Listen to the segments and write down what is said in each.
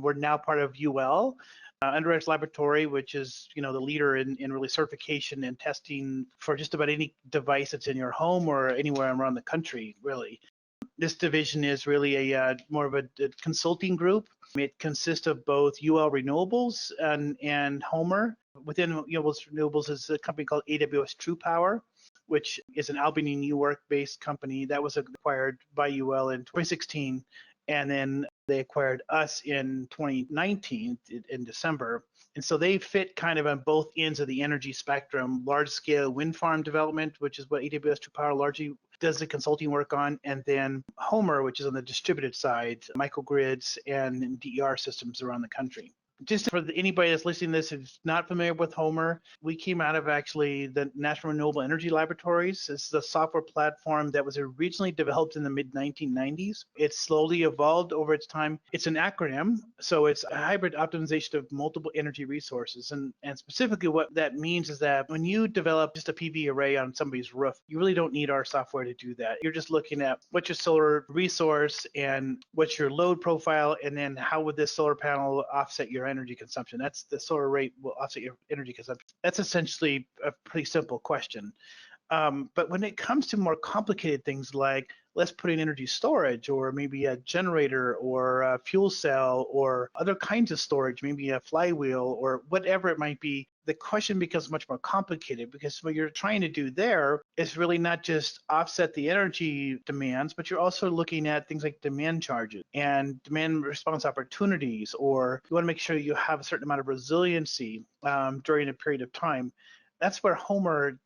We're now part of UL. Underwriters Laboratory, which is the leader in really certification and testing for just about any device that's in your home or anywhere around the country, really. This division is really a more of a consulting group. It consists of both UL Renewables and HOMER. Within UL Renewables is a company called AWS True Power, which is an Albany, New York-based company that was acquired by UL in 2016. And then they acquired us in 2019 in December. And so they fit kind of on both ends of the energy spectrum, large-scale wind farm development, which is what AWS True Power largely does the consulting work on, and then HOMER, which is on the distributed side, microgrids and DER systems around the country. Just for anybody that's listening to this who's not familiar with HOMER, we came out of actually the National Renewable Energy Laboratories. This is a software platform that was originally developed in the mid-1990s. It slowly evolved over its time. It's an acronym, so it's a hybrid optimization of multiple energy resources. And specifically what that means is that when you develop just a PV array on somebody's roof, you really don't need our software to do that. You're just looking at what's your solar resource and what's your load profile, and then how would this solar panel offset your energy consumption. That's the solar rate will offset your energy consumption. That's essentially a pretty simple question. But when it comes to more complicated things like let's put in energy storage or maybe a generator or a fuel cell or other kinds of storage, maybe a flywheel or whatever it might be, the question becomes much more complicated because what you're trying to do there is really not just offset the energy demands, but you're also looking at things like demand charges and demand response opportunities, or you want to make sure you have a certain amount of resiliency during a period of time. That's where HOMER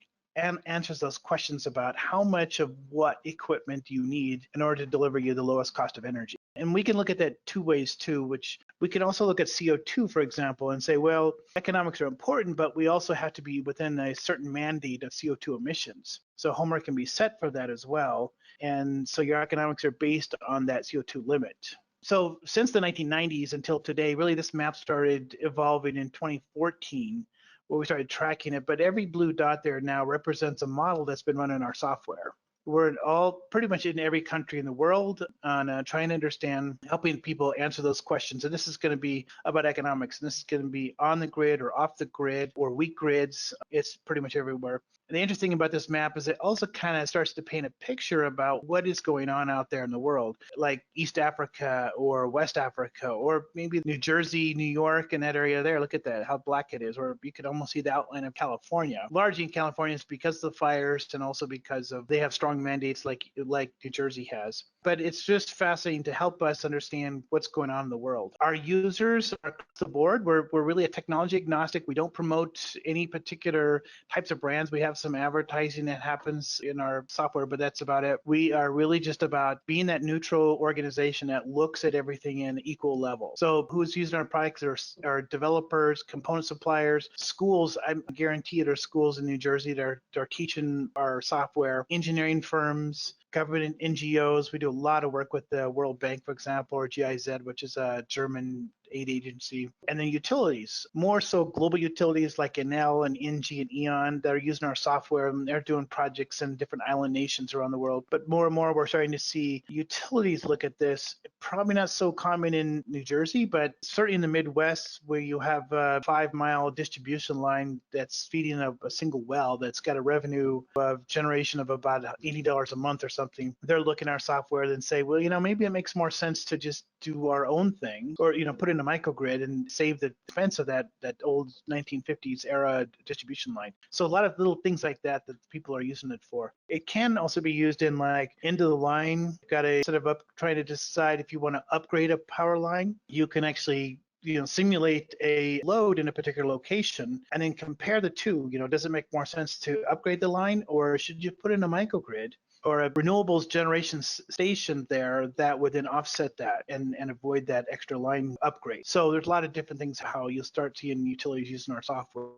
answers those questions about how much of what equipment do you need in order to deliver you the lowest cost of energy. And we can look at that two ways too, which we can also look at CO2, for example, and say, well, economics are important, but we also have to be within a certain mandate of CO2 emissions. So HOMER can be set for that as well. And so your economics are based on that CO2 limit. So since the 1990s until today, really this map started evolving in 2014. Where we started tracking it, but every blue dot there now represents a model that's been running our software. We're all pretty much in every country in the world on trying to understand, helping people answer those questions. And this is going to be about economics. And this is going to be on the grid or off the grid or weak grids. It's pretty much everywhere. And the interesting about this map is it also kind of starts to paint a picture about what is going on out there in the world, like East Africa or West Africa, or maybe New Jersey, New York, and that area there. Look at that, how black it is. Or you could almost see the outline of California. Largely in California, it's because of the fires and also because of they have strong mandates like New Jersey has. But it's just fascinating to help us understand what's going on in the world. Our users are across the board. We're really a technology agnostic. We don't promote any particular types of brands. We have some advertising that happens in our software, but that's about it. We are really just about being that neutral organization that looks at everything in equal level. So who's using our products are developers, component suppliers, schools. I guarantee there are schools in New Jersey that are teaching our software, engineering firms, government and NGOs. We do a lot of work with the World Bank, for example, or GIZ, which is a German aid agency, and then utilities, more so global utilities like Enel and Engie and E.ON that are using our software, and they're doing projects in different island nations around the world. But more and more, we're starting to see utilities look at this. Probably not so common in New Jersey, but certainly in the Midwest, where you have a 5-mile distribution line that's feeding a single well that's got a revenue of generation of about $80 a month or something. They're looking at our software and say, well, maybe it makes more sense to just do our own thing, or put in a microgrid and save the expense of that old 1950s era distribution line. So a lot of little things like that people are using it for. It can also be used in like end of the line. You've got a sort of trying to decide if you want to upgrade a power line. You can actually simulate a load in a particular location and then compare the two. Does it make more sense to upgrade the line, or should you put in a microgrid or a renewables generation station there that would then offset that and avoid that extra line upgrade? So there's a lot of different things how you'll start seeing utilities using our software.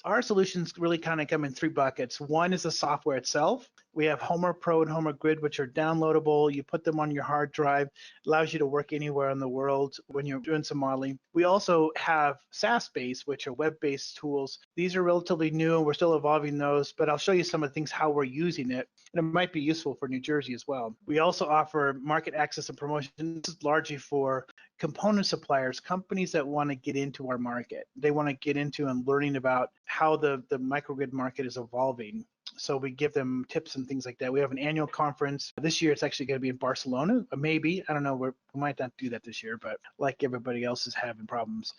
Our solutions really kind of come in three buckets. One is the software itself. We have HOMER Pro and HOMER Grid, which are downloadable. You put them on your hard drive. It allows you to work anywhere in the world when you're doing some modeling. We also have SaaS-based, which are web-based tools. These are relatively new, and we're still evolving those, but I'll show you some of the things, how we're using it, and it might be useful for New Jersey as well. We also offer market access and promotion. This is largely for component suppliers, companies that want to get into our market. They want to get into and learning about how the microgrid market is evolving. So we give them tips and things like that. We have an annual conference. This year it's actually going to be in Barcelona, maybe. I don't know. We might not do that this year, but like everybody else is having problems.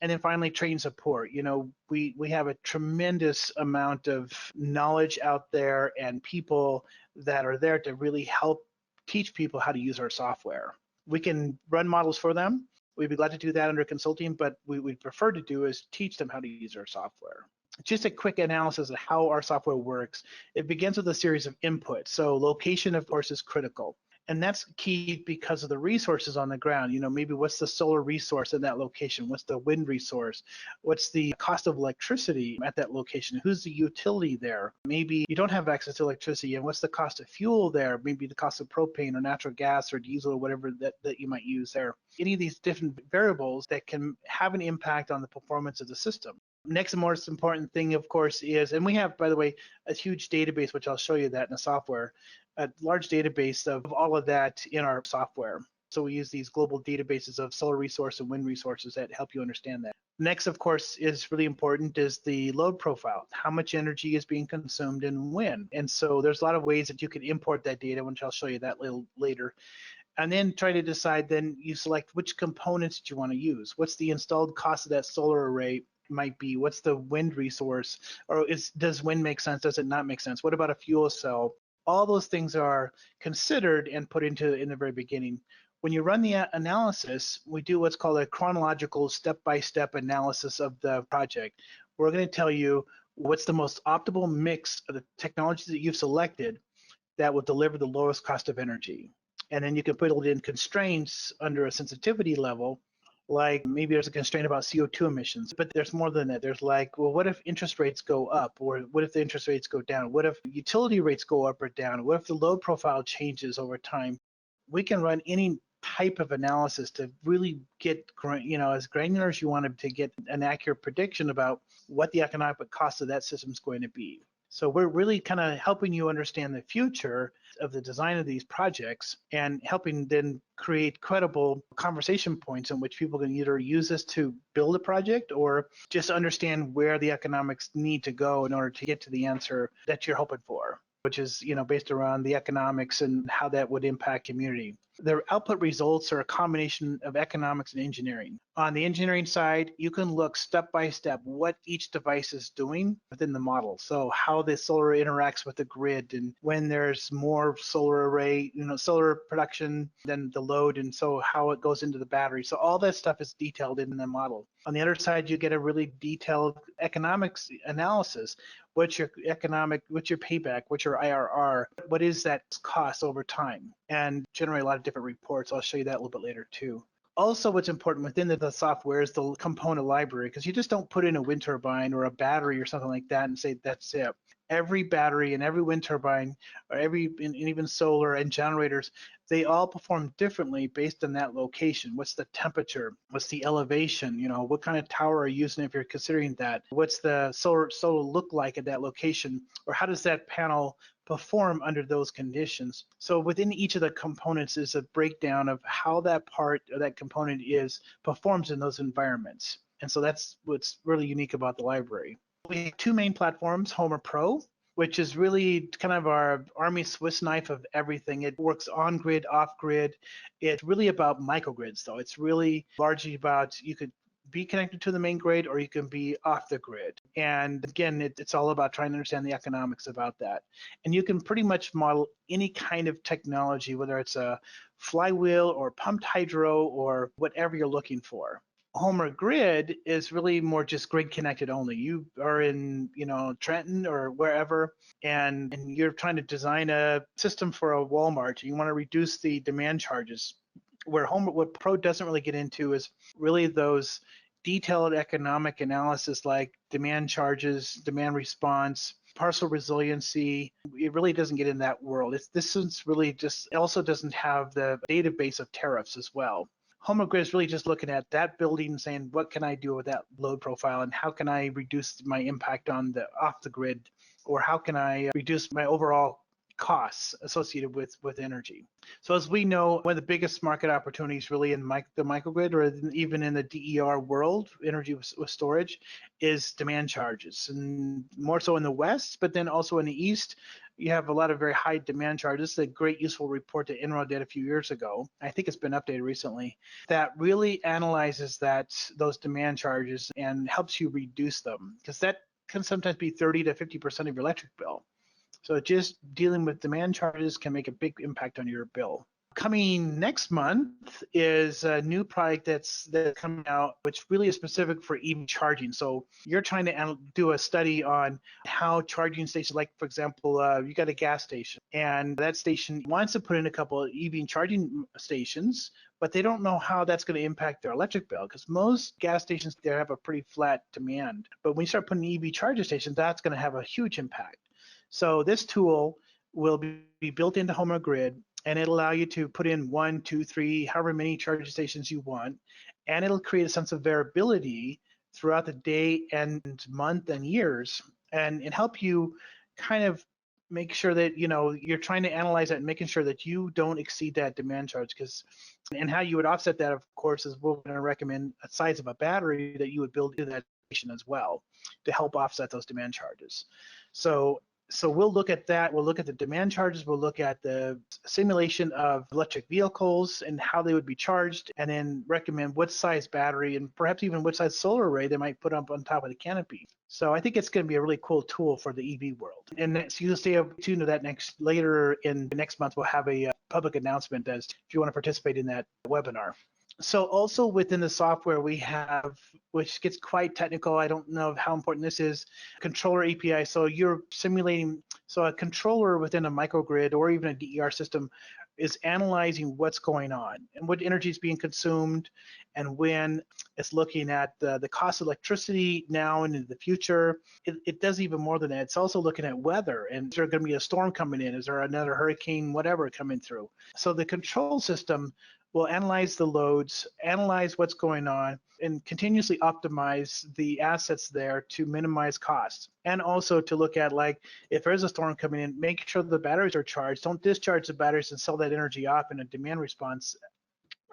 And then finally, training support. You know, we have a tremendous amount of knowledge out there and people that are there to really help teach people how to use our software. We can run models for them. We'd be glad to do that under consulting, but what we'd prefer to do is teach them how to use our software. Just a quick analysis of how our software works. It begins with a series of inputs. So location, of course, is critical. And that's key because of the resources on the ground. You know, maybe what's the solar resource in that location? What's the wind resource? What's the cost of electricity at that location? Who's the utility there? Maybe you don't have access to electricity, and what's the cost of fuel there? Maybe the cost of propane or natural gas or diesel or whatever that you might use there. Any of these different variables that can have an impact on the performance of the system. Next and most important thing, of course, is, and we have, by the way, a huge database, which I'll show you that in the software, a large database of all of that in our software. So we use these global databases of solar resource and wind resources that help you understand that. Next, of course, is really important is the load profile. How much energy is being consumed and when? And so there's a lot of ways that you can import that data, which I'll show you that a little later. And then try to decide, then you select which components do you want to use. What's the installed cost of that solar array might be? What's the wind resource? Or does wind make sense? Does it not make sense? What about a fuel cell? All those things are considered and put into in the very beginning. When you run the analysis, we do what's called a chronological step-by-step analysis of the project. We're going to tell you what's the most optimal mix of the technologies that you've selected that will deliver the lowest cost of energy. And then you can put it in constraints under a sensitivity level, like maybe there's a constraint about CO2 emissions, but there's more than that. There's like, well, what if interest rates go up? Or what if the interest rates go down? What if utility rates go up or down? What if the load profile changes over time? We can run any type of analysis to really get, you know, as granular as you want to get an accurate prediction about what the economic cost of that system is going to be. So we're really kind of helping you understand the future of the design of these projects and helping then create credible conversation points in which people can either use this to build a project or just understand where the economics need to go in order to get to the answer that you're hoping for, which is, you know, based around the economics and how that would impact community. The output results are a combination of economics and engineering. On the engineering side, you can look step by step what each device is doing within the model. So how the solar interacts with the grid, and when there's more solar array, you know, solar production than the load, and so how it goes into the battery. So all that stuff is detailed in the model. On the other side, you get a really detailed economics analysis. What's your economic, what's your payback, what's your IRR, what is that cost over time, and generate a lot of different reports. I'll show you that a little bit later too. Also, what's important within the software is the component library, because you just don't put in a wind turbine or a battery or something like that and say that's it. Every battery and every wind turbine, or and even solar and generators, they all perform differently based on that location. What's the temperature? What's the elevation? You know, what kind of tower are you using if you're considering that? What's the solar look like at that location? Or how does that panel perform under those conditions? So within each of the components is a breakdown of how that part or that component performs in those environments. And so that's what's really unique about the library. We have two main platforms, HOMER Pro, which is really kind of our Army Swiss knife of everything. It works on grid, off grid. It's really about microgrids, though. It's really largely about, you could be connected to the main grid or you can be off the grid. And again, it's all about trying to understand the economics about that. And you can pretty much model any kind of technology, whether it's a flywheel or pumped hydro or whatever you're looking for. HOMER Grid is really more just grid connected only. You are in, you know, Trenton or wherever, and you're trying to design a system for a Walmart. You want to reduce the demand charges. What Pro doesn't really get into is really those detailed economic analysis like demand charges, demand response, parcel resiliency. It really doesn't get in that world. This is really just, it also doesn't have the database of tariffs as well. HOMER Grid is really just looking at that building and saying, what can I do with that load profile, and how can I reduce my impact on the off the grid, or how can I reduce my overall costs associated with energy. So as we know, one of the biggest market opportunities really in the microgrid, or even in the DER world, energy with storage, is demand charges, and more so in the West, but then also in the East, you have a lot of very high demand charges. This is a great useful report that Enron did a few years ago. I think it's been updated recently, that really analyzes those demand charges and helps you reduce them, because that can sometimes be 30 to 50% of your electric bill. So just dealing with demand charges can make a big impact on your bill. Coming next month is a new product that's coming out, which really is specific for EV charging. So you're trying to do a study on how charging stations, like for example, you got a gas station, and that station wants to put in a couple of EV charging stations, but they don't know how that's going to impact their electric bill, because most gas stations there have a pretty flat demand. But when you start putting EV charging stations, that's going to have a huge impact. So this tool will be built into HOMER Grid, and it'll allow you to put in 1, 2, 3, however many charging stations you want, and it'll create a sense of variability throughout the day and month and years, and help you kind of make sure that you're trying to analyze that and making sure that you don't exceed that demand charge. And how you would offset that, of course, is we're going to recommend a size of a battery that you would build into that station as well to help offset those demand charges. So we'll look at that. We'll look at the demand charges. We'll look at the simulation of electric vehicles and how they would be charged, and then recommend what size battery and perhaps even what size solar array they might put up on top of the canopy. So I think it's going to be a really cool tool for the EV world. And so you'll stay tuned to that later in next month. We'll have a public announcement as if you want to participate in that webinar. So also within the software we have, which gets quite technical, I don't know how important this is, controller API. So you're simulating, so a controller within a microgrid or even a DER system is analyzing what's going on and what energy is being consumed, and when it's looking at the cost of electricity now and in the future. It does even more than that. It's also looking at weather, and is there going to be a storm coming in? Is there another hurricane, whatever, coming through? So the control system will analyze the loads, analyze what's going on, and continuously optimize the assets there to minimize costs. And also to look at, like, if there's a storm coming in, make sure the batteries are charged. Don't discharge the batteries and sell that energy off in a demand response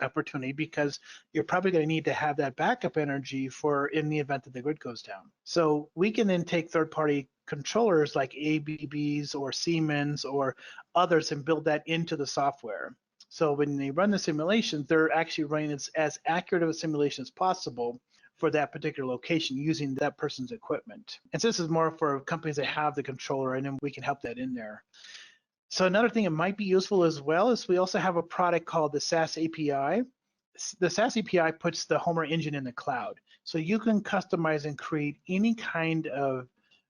opportunity, because you're probably going to need to have that backup energy for in the event that the grid goes down. So we can then take third-party controllers like ABBs or Siemens or others and build that into the software. So when they run the simulation, they're actually running as accurate of a simulation as possible for that particular location using that person's equipment. And so this is more for companies that have the controller, and then we can help that in there. So another thing that might be useful as well is we also have a product called the SaaS API. The SaaS API puts the HOMER engine in the cloud. So you can customize and create any kind of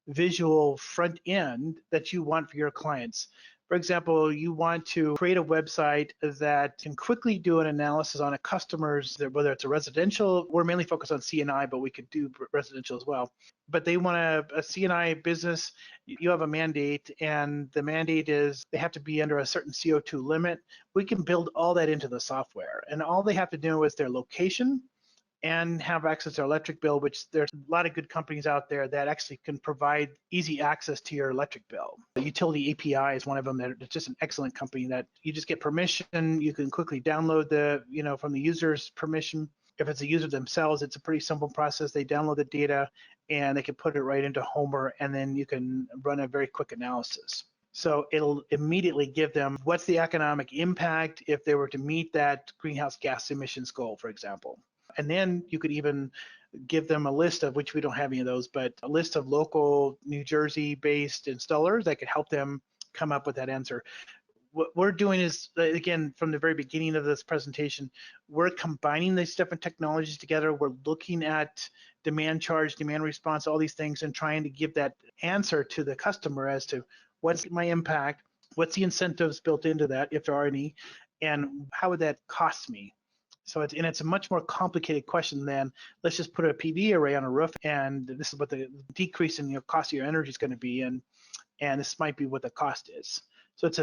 visual front end that you want for your clients. For example, you want to create a website that can quickly do an analysis on a customer's, whether it's a residential, we're mainly focused on C&I, but we could do residential as well. But they want a C&I business, you have a mandate, and the mandate is they have to be under a certain CO2 limit. We can build all that into the software, and all they have to do is their location and have access to our electric bill, which there's a lot of good companies out there that actually can provide easy access to your electric bill. The Utility API is one of them. It's just an excellent company that you just get permission. You can quickly download from the user's permission. If it's a user themselves, it's a pretty simple process. They download the data and they can put it right into HOMER, and then you can run a very quick analysis. So it'll immediately give them what's the economic impact if they were to meet that greenhouse gas emissions goal, for example. And then you could even give them a list of, which we don't have any of those, but a list of local New Jersey-based installers that could help them come up with that answer. What we're doing is, again, from the very beginning of this presentation, we're combining these different technologies together. We're looking at demand charge, demand response, all these things, and trying to give that answer to the customer as to what's my impact, what's the incentives built into that, if there are any, and how would that cost me? So it's a much more complicated question than let's just put a PV array on a roof and this is what the decrease in your cost of your energy is going to be, and this might be what the cost is. So it's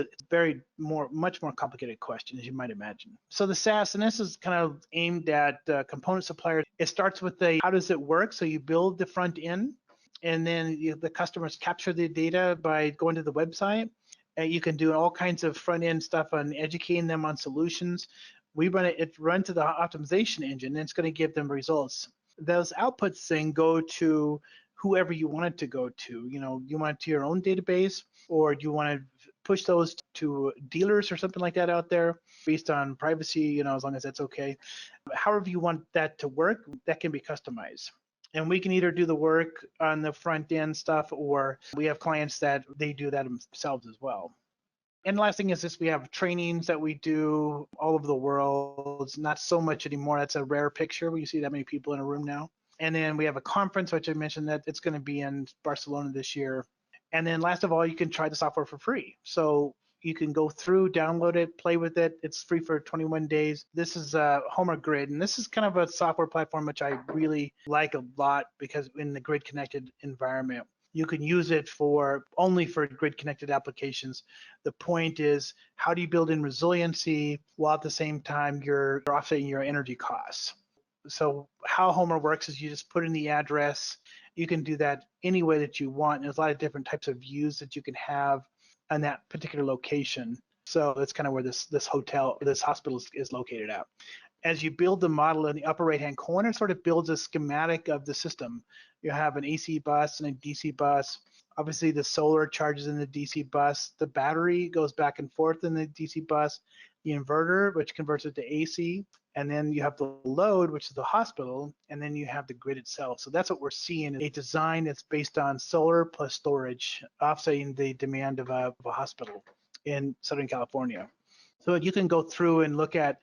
much more complicated question, as you might imagine. So the SaaS, and this is kind of aimed at component suppliers. It starts with how does it work? So you build the front end, and then the customers capture the data by going to the website. You can do all kinds of front end stuff on educating them on solutions. We run to the optimization engine, and it's going to give them results. Those outputs then go to whoever you want it to go to. You want it to your own database, or do you want to push those to dealers or something like that out there based on privacy, as long as that's okay. However you want that to work, that can be customized. And we can either do the work on the front end stuff, or we have clients that they do that themselves as well. And the last thing is this, we have trainings that we do all over the world. It's not so much anymore. That's a rare picture when you see that many people in a room now. And then we have a conference, which I mentioned that it's going to be in Barcelona this year. And then last of all, you can try the software for free. So you can go through, download it, play with it. It's free for 21 days. This is HOMER Grid, and this is kind of a software platform which I really like a lot because in the grid connected environment, you can use it only for grid connected applications. The point is, how do you build in resiliency while at the same time you're offsetting your energy costs? So how HOMER works is you just put in the address. You can do that any way that you want. There's a lot of different types of views that you can have on that particular location. So that's kind of where this hospital is located at. As you build the model in the upper right-hand corner, it sort of builds a schematic of the system. You have an AC bus and a DC bus. Obviously, the solar charges in the DC bus. The battery goes back and forth in the DC bus. The inverter, which converts it to AC. And then you have the load, which is the hospital. And then you have the grid itself. So that's what we're seeing, a design that's based on solar plus storage, offsetting the demand of a hospital in Southern California. So you can go through and look at,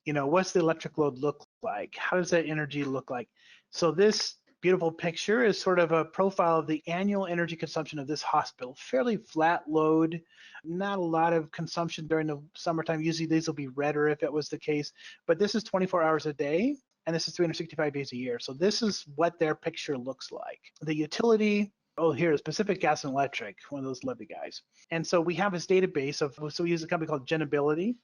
what's the electric load look like? How does that energy look like? So this beautiful picture is sort of a profile of the annual energy consumption of this hospital. Fairly flat load, not a lot of consumption during the summertime. Usually these will be redder if it was the case, but this is 24 hours a day, and this is 365 days a year. So this is what their picture looks like. The utility, here is Pacific Gas and Electric, one of those lovely guys. And so we have this database so we use a company called Genability,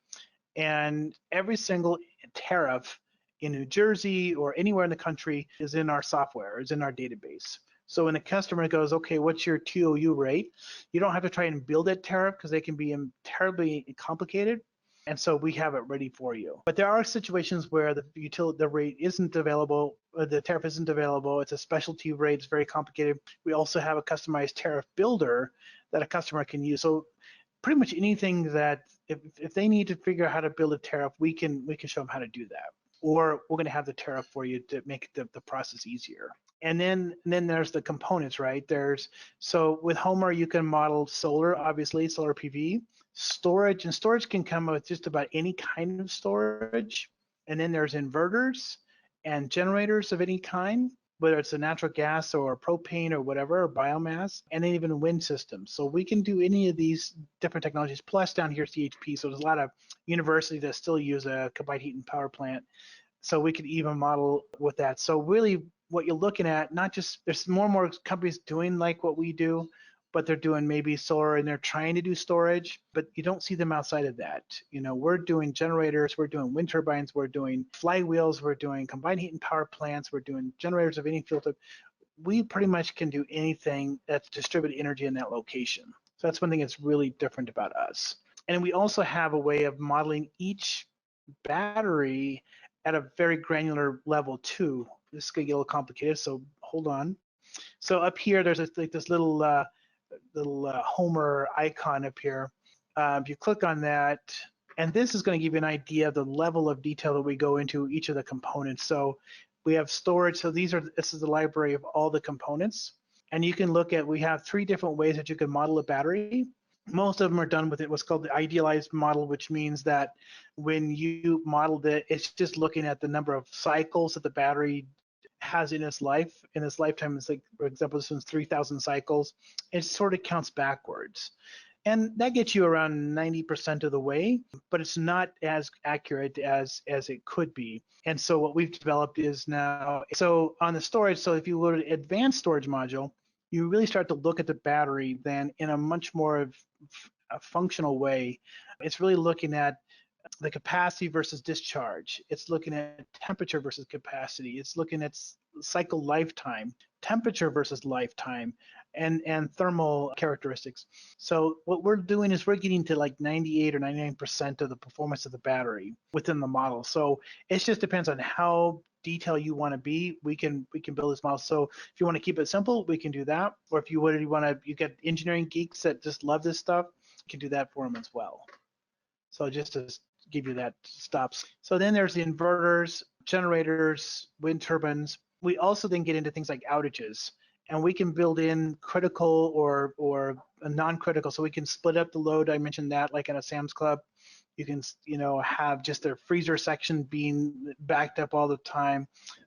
and every single tariff in New Jersey or anywhere in the country is in our software, is in our database. So when a customer goes, okay, what's your TOU rate? You don't have to try and build that tariff because they can be terribly complicated. And so we have it ready for you. But there are situations where the rate isn't available, or the tariff isn't available. It's a specialty rate. It's very complicated. We also have a customized tariff builder that a customer can use. So pretty much anything that if they need to figure out how to build a tariff, we can show them how to do that. Or we're going to have the tariff for you to make the process easier. And then there's the components, right? So with HOMER, you can model solar, obviously, solar PV, storage, and storage can come with just about any kind of storage. And then there's inverters and generators of any kind, whether it's a natural gas or propane or whatever, or biomass, and then even wind systems. So we can do any of these different technologies, plus down here CHP. So there's a lot of universities that still use a combined heat and power plant. So we could even model with that. So really what you're looking at, not just, there's more and more companies doing like what we do, but they're doing maybe solar and they're trying to do storage, but you don't see them outside of that. We're doing generators, we're doing wind turbines, we're doing flywheels, we're doing combined heat and power plants, we're doing generators of any field. We pretty much can do anything that's distributed energy in that location. So that's one thing that's really different about us. And we also have a way of modeling each battery at a very granular level too. This is gonna get a little complicated, so hold on. So up here, there's this little HOMER icon up here. If you click on that, and this is going to give you an idea of the level of detail that we go into each of the components. So we have storage. So this is the library of all the components. And you can look at, we have 3 different ways that you can model a battery. Most of them are done with what's called the idealized model, which means that when you modeled it, it's just looking at the number of cycles that the battery has in its lifetime. It's like, for example, this one's 3,000 cycles. It sort of counts backwards. And that gets you around 90% of the way, but it's not as accurate as it could be. And so what we've developed is now, so on the storage, so if you go to advanced storage module, you really start to look at the battery then in a much more a functional way. It's really looking at the capacity versus discharge. It's looking at temperature versus capacity. It's looking at cycle lifetime, temperature versus lifetime, and thermal characteristics. So what we're doing is we're getting to like 98 or 99% of the performance of the battery within the model. So it just depends on how detailed you want to be. We can build this model. So if you want to keep it simple, we can do that. Or if you really want to, you get engineering geeks that just love this stuff, you can do that for them as well. So just to give you that stops. So then there's the inverters, generators, wind turbines. We also then get into things like outages, and we can build in critical or non-critical. So we can split up the load. I mentioned that, like in a Sam's Club. You can, have just their freezer section being backed up all the time,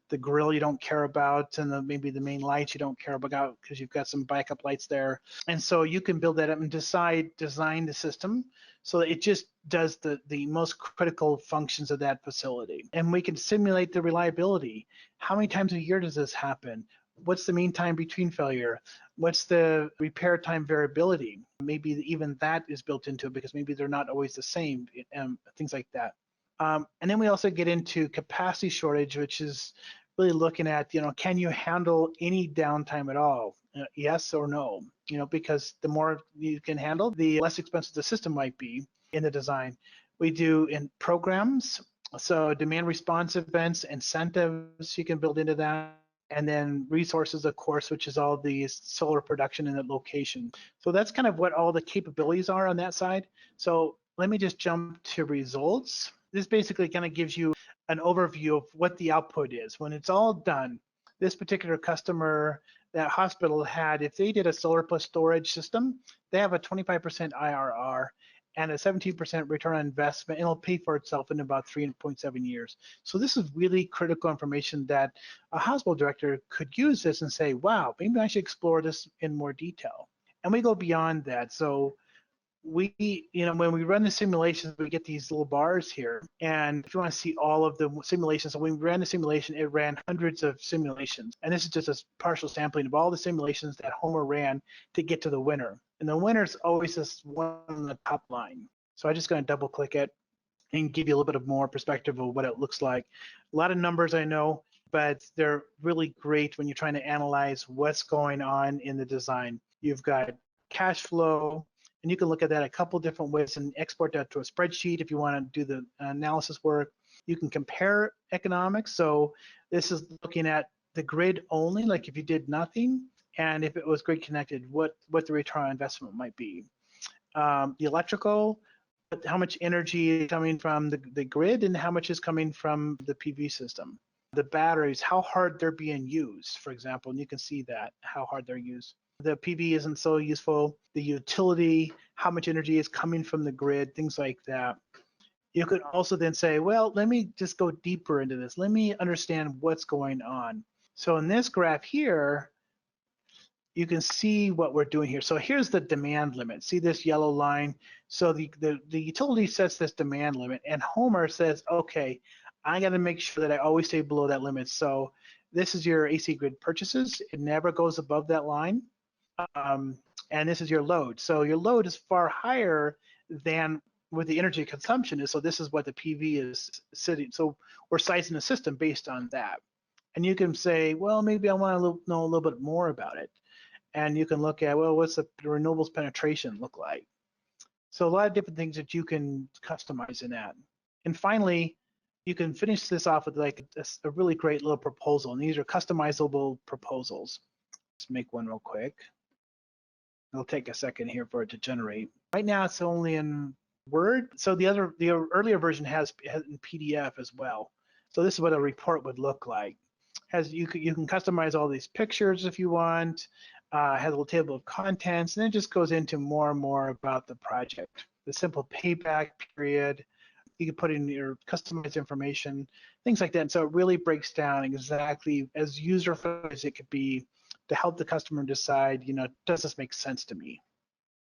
the grill you don't care about, and maybe the main lights you don't care about because you've got some backup lights there. And so you can build that up and design the system so that it just does the most critical functions of that facility. And we can simulate the reliability. How many times a year does this happen? What's the mean time between failure? What's the repair time variability? Maybe even that is built into it because maybe they're not always the same, things like that. And then we also get into capacity shortage, which is really looking at, can you handle any downtime at all? Yes or no? Because the more you can handle, the less expensive the system might be in the design. We do in programs, so demand response events, incentives you can build into that. And then resources, of course, which is all the solar production in the location. So that's kind of what all the capabilities are on that side. So let me just jump to results. This basically kind of gives you an overview of what the output is. When it's all done, this particular customer, that hospital had, if they did a solar plus storage system, they have a 25% IRR and a 17% return on investment, and it'll pay for itself in about 3.7 years. So this is really critical information that a hospital director could use this and say, wow, maybe I should explore this in more detail. And we go beyond that. So we, when we run the simulations, we get these little bars here. And if you want to see all of the simulations, so when we ran the simulation, it ran hundreds of simulations. And this is just a partial sampling of all the simulations that HOMER ran to get to the winner. And the winner's always this one on the top line. So I'm just going to double click it and give you a little bit of more perspective of what it looks like. A lot of numbers, I know, but they're really great when you're trying to analyze what's going on in the design. You've got cash flow, and you can look at that a couple different ways and export that to a spreadsheet if you want to do the analysis work. You can compare economics. So this is looking at the grid only, like if you did nothing, and if it was grid connected, what the return on investment might be. The electrical, how much energy is coming from the grid and how much is coming from the PV system. The batteries, how hard they're being used, for example, and you can see that, how hard they're used. The PV isn't so useful. The utility, how much energy is coming from the grid, things like that. You could also then say, well, let me just go deeper into this. Let me understand what's going on. So in this graph here, you can see what we're doing here. So here's the demand limit. See this yellow line? So the utility sets this demand limit, and HOMER says, okay, I got to make sure that I always stay below that limit. So this is your AC grid purchases. It never goes above that line. And this is your load. So your load is far higher than what the energy consumption is. So this is what the PV is sitting. So we're sizing the system based on that. And you can say, well, maybe I want to know a little bit more about it. And you can look at, well, what's the renewables penetration look like? So a lot of different things that you can customize in that. And finally, you can finish this off with like a really great little proposal. And these are customizable proposals. Let's make one real quick. It'll take a second here for it to generate. Right now it's only in Word. So the earlier version has in PDF as well. So this is what a report would look like. You can customize all these pictures if you want. Has a little table of contents, and it just goes into more and more about the project. The simple payback period. You can put in your customized information, things like that. And so it really breaks down exactly as user-friendly as it could be to help the customer decide, does this make sense to me?